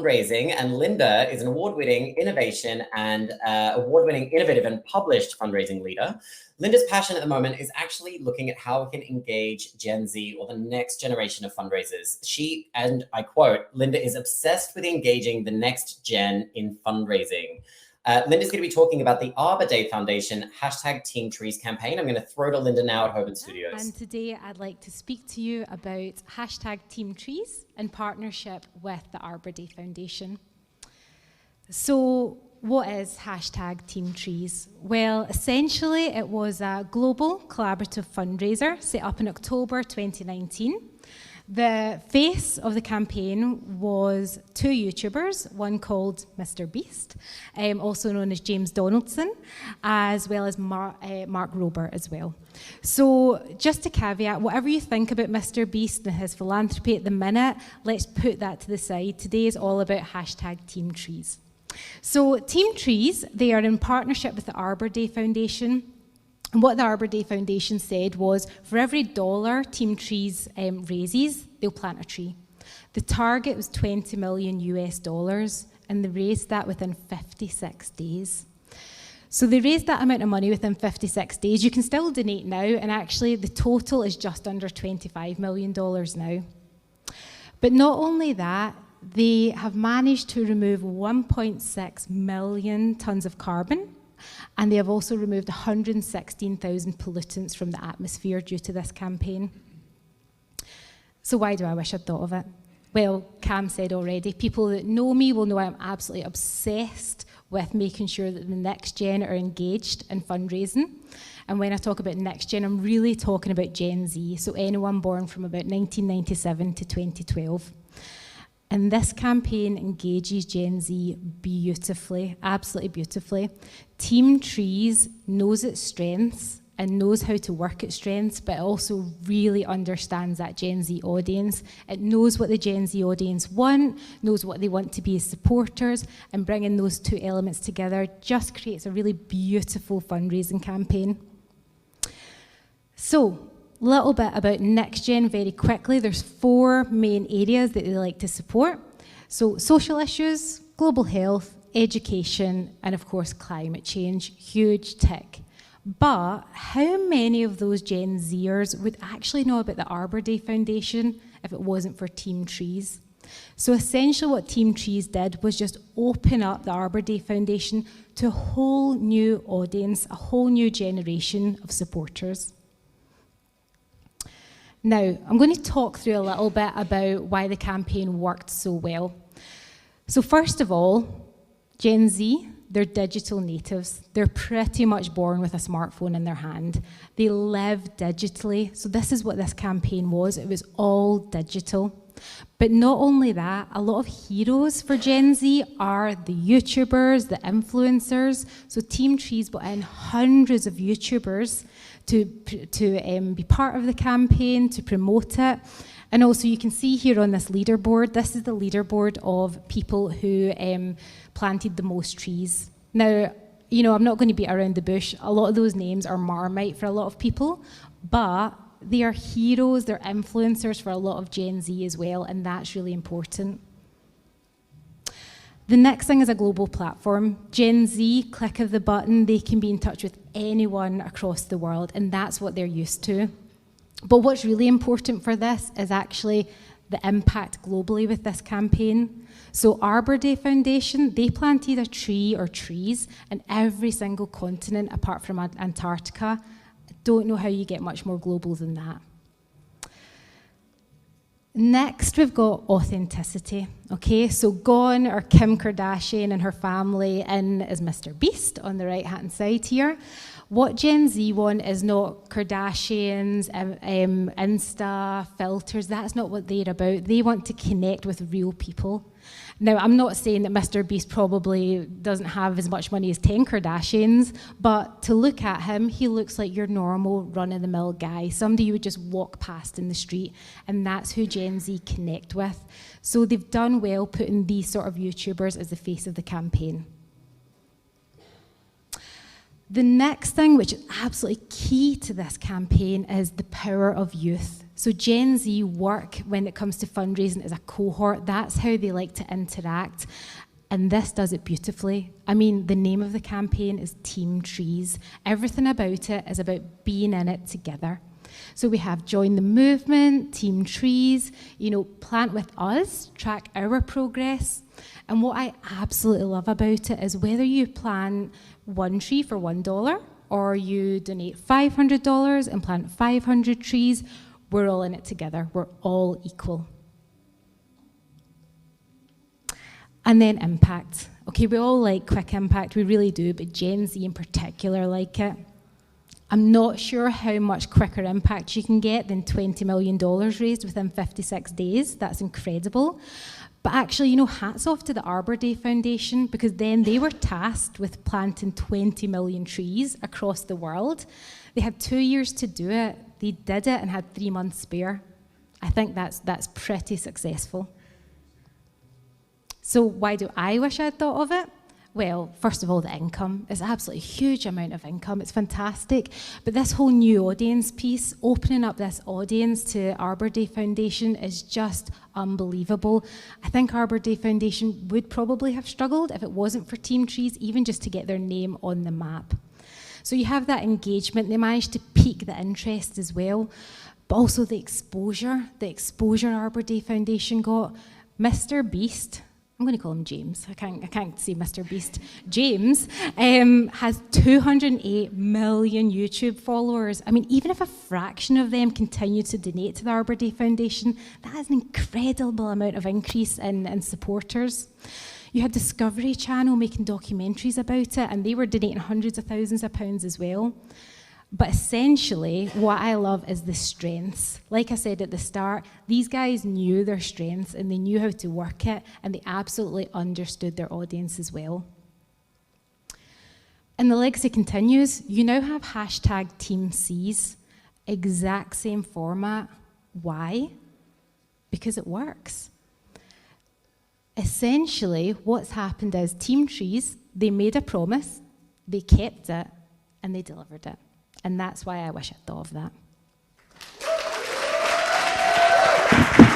fundraising, and Lynda is an award-winning innovative and published fundraising leader. Lynda's passion at the moment is actually looking at how we can engage Gen Z, or the next generation of fundraisers. She, and I quote, Lynda is obsessed with engaging the next gen in fundraising. Lynda's going to be talking about the Arbor Day Foundation #TeamTrees campaign. I'm going to throw to Lynda now at Harwood Studios. And today I'd like to speak to you about #TeamTrees in partnership with the Arbor Day Foundation. So what is #TeamTrees? Well, essentially it was a global collaborative fundraiser set up in October 2019. The face of the campaign was two YouTubers, one called Mr. Beast, also known as James Donaldson, as well as Mark Rober as well. So just to caveat, whatever you think about Mr. Beast and his philanthropy at the minute, let's put that to the side. Today is all about #TeamTrees. So TeamTrees, they are in partnership with the Arbor Day Foundation. And what the Arbor Day Foundation said was, for every $1 TeamTrees raises, they'll plant a tree. The target was $20 million US, and they raised that within 56 days. So they raised that amount of money within 56 days. You can still donate now, and actually the total is just under $25 million now. But not only that, they have managed to remove 1.6 million tons of carbon, and they have also removed 116,000 pollutants from the atmosphere due to this campaign. So why do I wish I'd thought of it? Well, Cam said already, people that know me will know I'm absolutely obsessed with making sure that the next gen are engaged in fundraising. And when I talk about next gen, I'm really talking about Gen Z, so anyone born from about 1997 to 2012. And this campaign engages Gen Z beautifully, absolutely beautifully. TeamTrees knows its strengths and knows how to work its strengths, but it also really understands that Gen Z audience. It knows what the Gen Z audience want, knows what they want to be as supporters, and bringing those two elements together just creates a really beautiful fundraising campaign. So, a little bit about NextGen very quickly. There's 4 main areas that they like to support. So social issues, global health, education, and of course climate change, huge tick. But how many of those Gen Zers would actually know about the Arbor Day Foundation if it wasn't for TeamTrees? So essentially what TeamTrees did was just open up the Arbor Day Foundation to a whole new audience, a whole new generation of supporters. Now, I'm going to talk through a little bit about why the campaign worked so well. So first of all, Gen Z, they're digital natives. They're pretty much born with a smartphone in their hand. They live digitally. So this is what this campaign was. It was all digital. But not only that, a lot of heroes for Gen Z are the YouTubers, the influencers. So TeamTrees brought in hundreds of YouTubers to be part of the campaign, to promote it. And also you can see here on this leaderboard, this is the leaderboard of people who planted the most trees. Now, you know, I'm not going to beat around the bush. A lot of those names are Marmite for a lot of people, but they are heroes, they're influencers for a lot of Gen Z as well, and that's really important. The next thing is a global platform. Gen Z, click of the button, they can be in touch with anyone across the world, and that's what they're used to. But what's really important for this is actually the impact globally with this campaign. So Arbor Day Foundation, they planted a tree or trees in every single continent apart from Antarctica. I don't know how you get much more global than that. Next, we've got authenticity. Okay, so gone are Kim Kardashian and her family, in as Mr. Beast on the right-hand side here. What Gen Z want is not Kardashians, Insta, filters. That's not what they're about. They want to connect with real people. Now, I'm not saying that Mr. Beast probably doesn't have as much money as 10 Kardashians, but to look at him, he looks like your normal run-of-the-mill guy, somebody you would just walk past in the street, and that's who Gen Z connect with. So they've done well putting these sort of YouTubers as the face of the campaign. The next thing, which is absolutely key to this campaign, is the power of youth. So Gen Z work when it comes to fundraising as a cohort. That's how they like to interact. And this does it beautifully. I mean, the name of the campaign is Team Trees. Everything about it is about being in it together. So we have Join the Movement, Team Trees, plant with us, track our progress. And what I absolutely love about it is whether you plant one tree for $1 or you donate $500 and plant 500 trees, we're all in it together. We're all equal. And then impact. Okay, we all like quick impact, we really do, but Gen Z in particular like it. I'm not sure how much quicker impact you can get than $20 million raised within 56 days. That's incredible. But actually, hats off to the Arbor Day Foundation, because then they were tasked with planting 20 million trees across the world. They had 2 years to do it. They did it and had 3 months spare. I think that's pretty successful. So why do I wish I'd thought of it? Well, first of all, the income. It's absolutely a huge amount of income. It's fantastic. But this whole new audience piece, opening up this audience to Arbor Day Foundation is just unbelievable. I think Arbor Day Foundation would probably have struggled if it wasn't for Team Trees, even just to get their name on the map. So you have that engagement. They managed to pique the interest as well, but also the exposure Arbor Day Foundation got. Mr. Beast, I'm going to call him James. I can't say Mr. Beast. James has 208 million YouTube followers. I mean, even if a fraction of them continue to donate to the Arbor Day Foundation, that is an incredible amount of increase in supporters. You had Discovery Channel making documentaries about it, and they were donating hundreds of thousands of pounds as well. But essentially, what I love is the strengths. Like I said at the start, these guys knew their strengths and they knew how to work it, and they absolutely understood their audience as well. And the legacy continues. You now have hashtag Team Cs, exact same format. Why? Because it works. Essentially, what's happened is Team Trees, they made a promise, they kept it, and they delivered it. And that's why I wish I'd thought of that.